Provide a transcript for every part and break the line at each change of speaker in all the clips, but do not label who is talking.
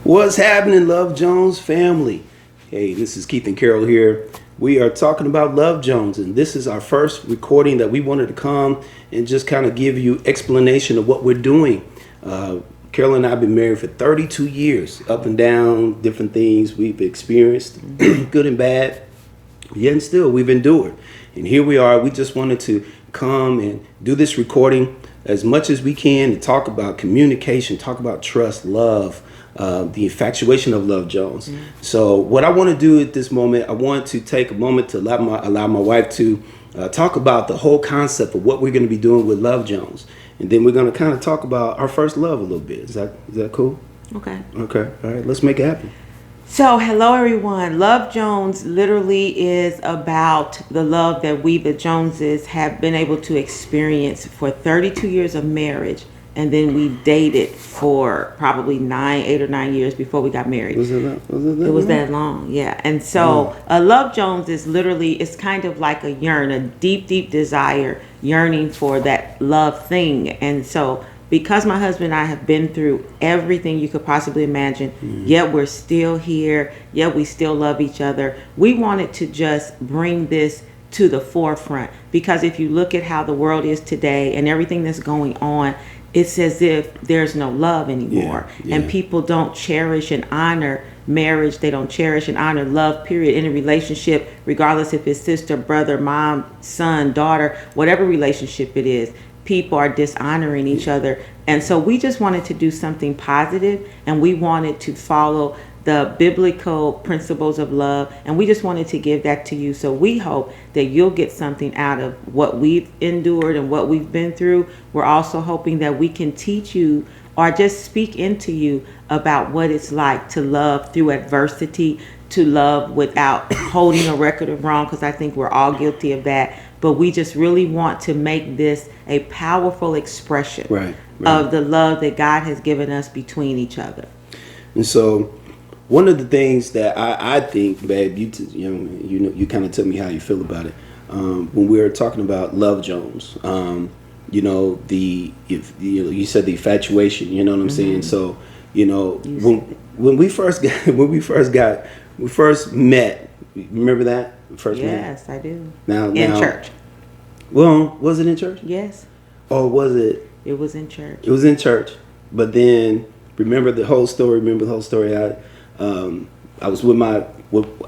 What's happening, Love Jones family? Hey, this is Keith and Carol here. We are talking about Love Jones, and this is our first recording that we wanted to come and just kind of give you explanation of what we're doing. Carol and I have been married for 32 years, up and down, different things we've experienced, good and bad. Yet and still, we've endured. And here we are. We just wanted to come and do this recording as much as we can to talk about communication, talk about trust, love, the infatuation of Love Jones. So what I want to do at this moment, I want to take a moment to allow my wife to talk about the whole concept of what we're going to be doing with Love Jones. And then we're going to kind of talk about our first love a little bit. Is that cool?
Okay.
Okay. All right. Let's make it happen.
So, hello everyone. Love Jones literally is about the love that we, the Joneses, have been able to experience for 32 years of marriage. And then we dated for probably 8 or 9 years before we got married. It was that long, yeah. And so, Love Jones is literally, it's kind of like a deep, deep desire, yearning for that love thing. And so, because my husband and I have been through everything you could possibly imagine, yet we're still here, yet we still love each other, we wanted to just bring this to the forefront. Because if you look at how the world is today and everything that's going on, it's as if there's no love anymore. And people don't cherish and honor marriage. They don't cherish and honor love, period, in a relationship, regardless if it's sister, brother, mom, son, daughter, whatever relationship it is. People are dishonoring each other. And so we just wanted to do something positive, and we wanted to follow the biblical principles of love, and we just wanted to give that to you. So we hope that you'll get something out of what we've endured and what we've been through. We're also hoping that we can teach you or just speak into you about what it's like to love through adversity, to love without holding a record of wrong, because I think we're all guilty of that. But we just really want to make this a powerful expression of the love that God has given us between each other.
And so one of the things that I think, babe, you kind of tell me how you feel about it. When we were talking about Love Jones, you said the infatuation, you know what I'm saying? So, when we first met, remember that?
Yes, I do.
Now,
church.
Well, was it in church?
Yes.
Or was it?
It was in church.
It was in church. But then, remember the whole story. I was with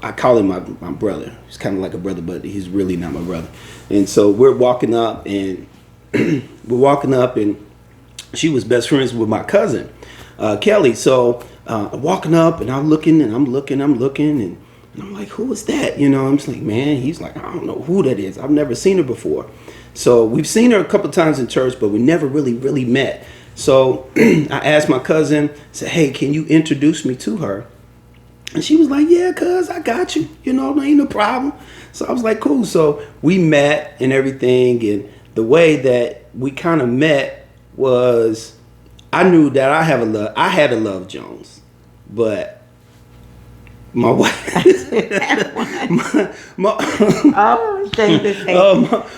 I call him my brother. He's kind of like a brother, but he's really not my brother. And so we're walking up, and she was best friends with my cousin, Kelly. So walking up, and I'm looking, and I'm like, who is that? I'm just like, man. He's like, I don't know who that is. I've never seen her before. So we've seen her a couple times in church, but we never really met. So I asked my cousin, said, hey, can you introduce me to her? And she was like, yeah, cuz, I got you. Ain't no problem. So I was like, cool. So we met and everything. And the way that we kind of met was, I knew that I had a Love Jones, but my wife,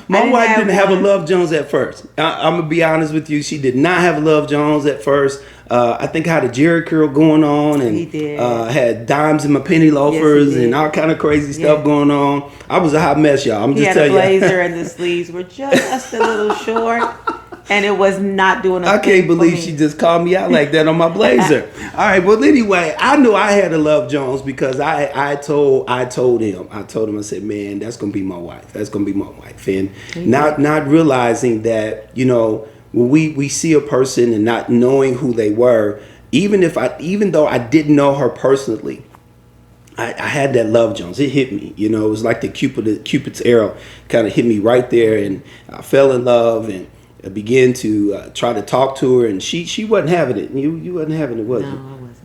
my wife didn't have a Love Jones at first. I'm gonna be honest with you. She did not have a Love Jones at first. I think I had a Jerry curl going on, and had dimes in my penny loafers, and all kind of crazy stuff going on. I was a hot mess, y'all. I'm just telling you.
He had a blazer and the sleeves were just a little short. And it was not doing a
I can't believe she just called me out like that on my blazer. All right, well, anyway, I knew I had a Love Jones because I told him, I said, man, that's gonna be my wife. That's gonna be my wife. And not realizing that, when we see a person and not knowing who they were, even though I didn't know her personally, I had that Love Jones. It hit me, it was like the Cupid's arrow kind of hit me right there, and I fell in love, and I began to try to talk to her, and she wasn't having it. You wasn't having it, was you?
No, I wasn't.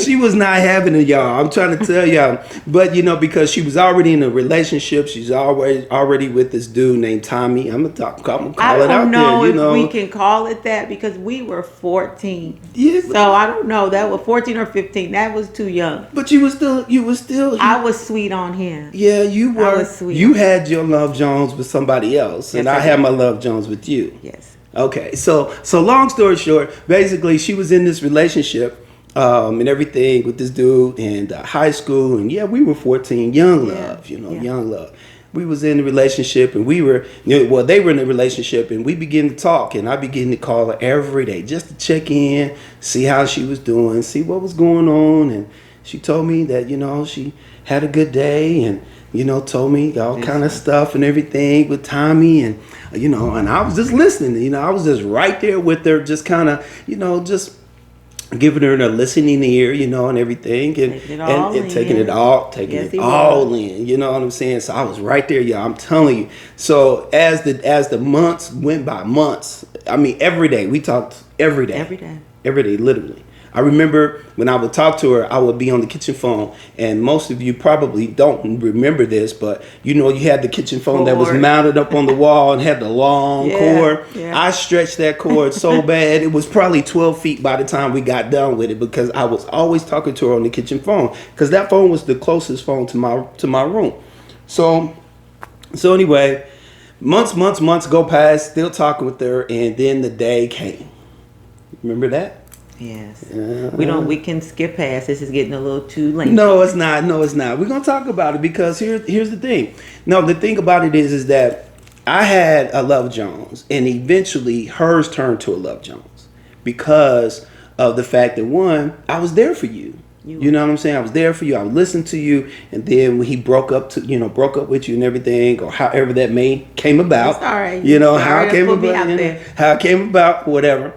She was not having it, y'all. I'm trying to tell y'all. But, because she was already in a relationship. She's already with this dude named Tommy. I'm going to call it out there.
I don't know if we can call it that, because we were 14.
Yeah,
so I don't know. That was 14 or 15. That was too young.
But you were still.
I was sweet on him.
Yeah, you were.
I was sweet.
You had your Love Jones with somebody else, and I had my Love Jones with you.
Yes.
Okay, so long story short, basically she was in this relationship and everything with this dude in high school, and yeah, we were 14, young
Yeah,
love,
yeah.
young love. We was in a relationship, and we were, well, they were in a relationship, and we began to talk, and I began to call her every day just to check in, see how she was doing, see what was going on, and she told me that she had a good day, and told me all
That's
kind of
right.
stuff and everything with Tommy, and and I was just listening. I was just right there with her, just kind of, just giving her a listening ear, and everything, and
Taking it all
taking it
in.
taking
Yes,
it
he
all
was.
in. You know what I'm saying? So I was right there, y'all. I'm telling you. So as the months went by, I mean, every day we talked
Every day.
every day, literally. I remember when I would talk to her, I would be on the kitchen phone, and most of you probably don't remember this, but you had the kitchen phone that was
Cord.
mounted up on the wall and had the long
Yeah,
cord.
yeah.
I stretched that cord so bad, it was probably 12 feet by the time we got done with it, because I was always talking to her on the kitchen phone, because that phone was the closest phone to my room. So anyway, months go past, still talking with her, and then the day came. Remember that?
Yes. We can skip past. This is getting a little too late.
No, it's not. No, it's not. We're gonna talk about it, because here's the thing. No, the thing about it is that I had a Love Jones, and eventually hers turned to a Love Jones, because of the fact that, one, I was there for you. You know what I'm saying? I was there for you. I would listen to you, and then when he broke up with you and everything, or however that came about.
It's all right.
How
Sorry
it
to
came
put me
about.
out there.
How it came about, whatever.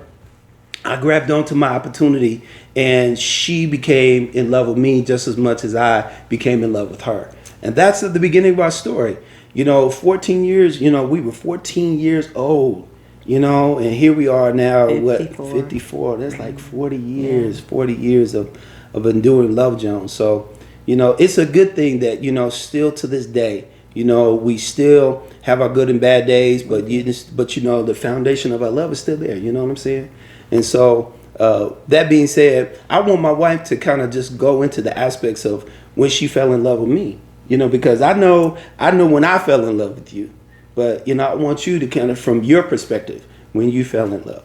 I grabbed onto my opportunity, and she became in love with me just as much as I became in love with her. And that's at the beginning of our story. 14 years, we were 14 years old, and here we are now,
54.
54. That's like 40 years, 40 years of enduring Love Jones. So, it's a good thing that, still to this day, we still have our good and bad days, but the foundation of our love is still there. You know what I'm saying? And so, that being said, I want my wife to kind of just go into the aspects of when she fell in love with me, because I know when I fell in love with you, but I want you to kind of, from your perspective, when you fell in love.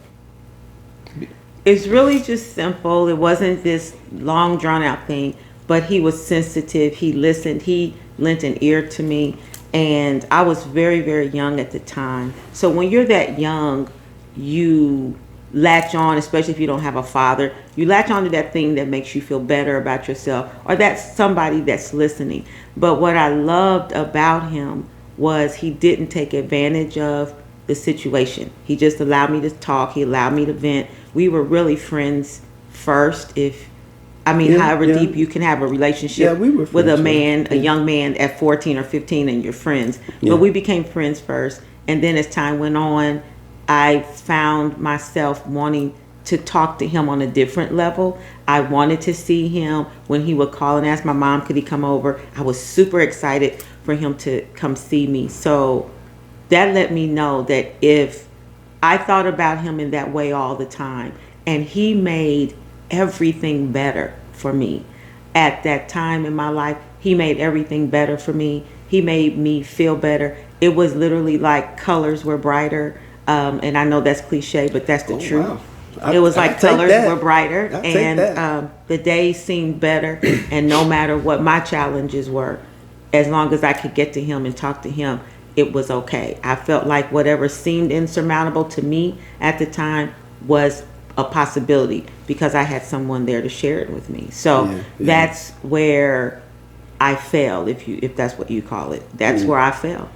It's really just simple. It wasn't this long drawn out thing, but he was sensitive. He listened. He lent an ear to me, and I was very, very young at the time. So when you're that young, you latch on, especially if you don't have a father, you latch on to that thing that makes you feel better about yourself, or that's somebody that's listening. But what I loved about him was he didn't take advantage of the situation. He just allowed me to talk. He allowed me to vent. We were really friends first. However
Yeah.
deep you can have a relationship
Yeah, we were
with a
friends,
man, a young man at 14 or 15, and you're friends.
Yeah.
But we became friends first. And then as time went on, I found myself wanting to talk to him on a different level. I wanted to see him when he would call and ask my mom, could he come over? I was super excited for him to come see me. So that let me know that if I thought about him in that way all the time, and he made everything better for me at that time in my life, he made everything better for me. He made me feel better. It was literally like colors were brighter. And I know that's cliche, but that's the truth.
Wow.
It was
I'll
like
take
colors
that.
were brighter,
I'll take
and
that.
the days seemed better. And no matter what my challenges were, as long as I could get to him and talk to him, it was okay. I felt like whatever seemed insurmountable to me at the time was a possibility, because I had someone there to share it with me. So
Yeah.
that's where I fell, if that's what you call it. That's where I fell.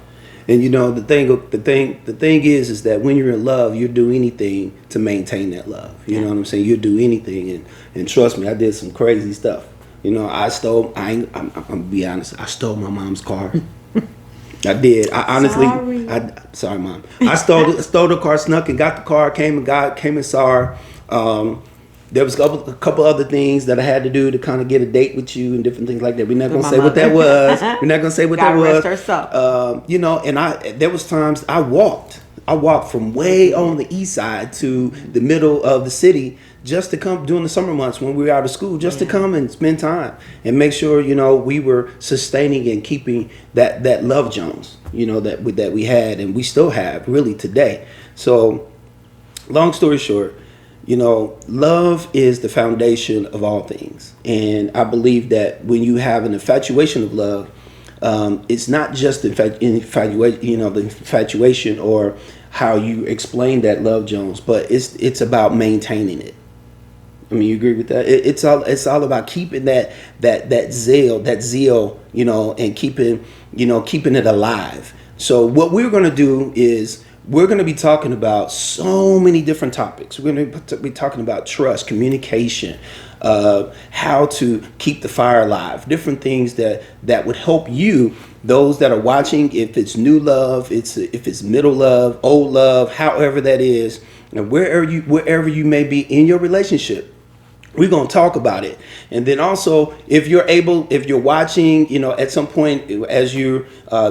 And the thing is that when you're in love, you'll do anything to maintain that love. You know what I'm saying? You'll do anything, and trust me, I did some crazy stuff. I'm gonna be honest. I stole my mom's car. I did. I honestly.
Sorry.
Sorry, Mom. I stole the car, snuck and got the car. Came and saw her. There was a couple other things that I had to do to kind of get a date with you and different things like that. We're not
With
gonna
my
say what that
mother.
was. We're not gonna say what that
God
was.
rest her soul.
And there was times I walked from way on the east side to the middle of the city just to come during the summer months when we were out of school, just to come and spend time and make sure we were sustaining and keeping that Love Jones, that we had and we still have really today. So long story short, love is the foundation of all things. And I believe that when you have an infatuation of love, it's not just the infatuation or how you explain that love, Jones, but it's about maintaining it. I mean, you agree with that? It's all about keeping that zeal, and keeping it alive. So what we're going to do is we're going to be talking about so many different topics. We're going to be talking about trust, communication, how to keep the fire alive, different things that would help you, those that are watching, if it's new love, if it's middle love, old love, however that is, and wherever you may be in your relationship. We're going to talk about it. And then also, if you're watching, at some point as you're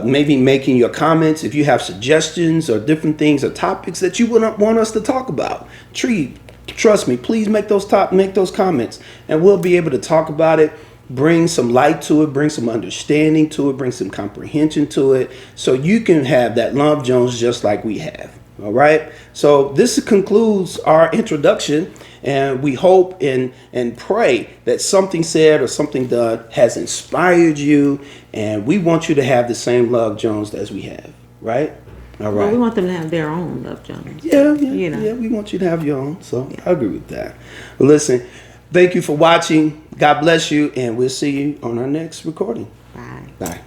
maybe making your comments, if you have suggestions or different things or topics that you would want us to talk about, trust me, please make those comments, and we'll be able to talk about it, bring some light to it, bring some understanding to it, bring some comprehension to it, so you can have that Love Jones just like we have. All right. So this concludes our introduction, and we hope and pray that something said or something done has inspired you, and we want you to have the same Love Jones as we have. Right. All right.
Well, we want them to have their own Love Jones.
Yeah. We want you to have your own. So I agree with that. Well, listen, thank you for watching. God bless you, and we'll see you on our next recording.
Bye.
Bye.